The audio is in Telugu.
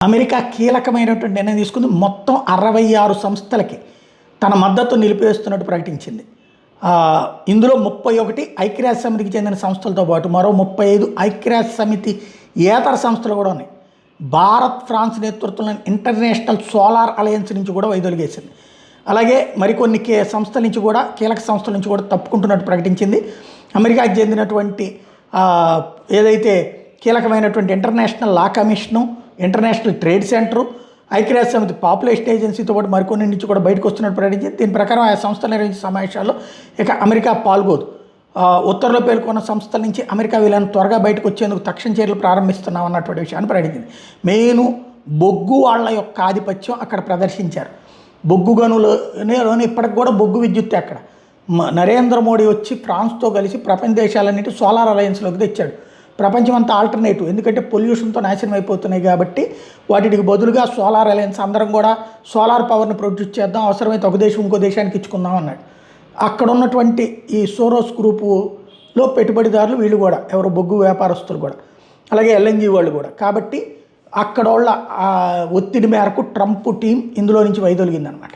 అమెరికా కీలకమైనటువంటి నిర్ణయం తీసుకుంది. మొత్తం 66 సంస్థలకి తన మద్దతు నిలిపివేస్తున్నట్టు ప్రకటించింది. ఇందులో 31 ఐక్యరాజ్య సమితికి చెందిన సంస్థలతో పాటు మరో 35 ఐక్యరాజ్య సమితి ఏతర సంస్థలు కూడా ఉన్నాయి. భారత్, ఫ్రాన్స్ నేతృత్వంలోని ఇంటర్నేషనల్ సోలార్ అలయన్స్ నుంచి కూడా వైదొలిగేసింది. అలాగే మరికొన్ని సంస్థల నుంచి కూడా, కీలక సంస్థల నుంచి కూడా తప్పుకుంటున్నట్టు ప్రకటించింది. అమెరికాకి చెందినటువంటి ఏదైతే కీలకమైనటువంటి international law commission, international trade centre, ఐక్యరాజ్య సమితి పాపులేషన్ ఏజెన్సీతో పాటు మరికొన్ని నుంచి కూడా బయటకు వస్తున్నట్టు ప్రకటించింది. దీని ప్రకారం ఆ సంస్థలు నిర్వహించిన సమావేశాల్లో ఇక అమెరికా పాల్గొదు. ఉత్తర్వులో పేర్కొన్న సంస్థల నుంచి అమెరికా వీళ్ళని త్వరగా బయటకు వచ్చేందుకు తక్షణ చర్యలు ప్రారంభిస్తున్నాం అన్నటువంటి విషయాన్ని ప్రకటించింది. మెయిన్ బొగ్గు వాళ్ళ యొక్క ఆధిపత్యం అక్కడ ప్రదర్శించారు. బొగ్గు గనులలోని ఇప్పటికి కూడా బొగ్గు విద్యుత్ అక్కడ నరేంద్ర మోడీ వచ్చి ఫ్రాన్స్తో కలిసి ప్రపంచ దేశాలన్నిటి సోలార్ అలయన్స్లోకి తెచ్చాడు. ప్రపంచం అంతా ఆల్టర్నేటివ్, ఎందుకంటే పొల్యూషన్తో నాశనం అయిపోతున్నాయి కాబట్టి వాటికి బదులుగా సోలార్ అలయన్స్ అందరం కూడా సోలార్ పవర్ని ప్రొడ్యూస్ చేద్దాం, అవసరమైతే ఒక దేశం ఇంకో దేశానికి ఇచ్చుకుందాం అన్నాడు. అక్కడ ఉన్నటువంటి ఈ సోరోస్ గ్రూపులో పెట్టుబడిదారులు వీళ్ళు కూడా, ఎవరు బొగ్గు వ్యాపారస్తులు కూడా, అలాగే ఎల్ఎన్జీ వాళ్ళు కూడా. కాబట్టి అక్కడ వాళ్ళ ఒత్తిడి మేరకు ట్రంప్ టీం ఇందులో నుంచి వైదొలిగిందనమాట.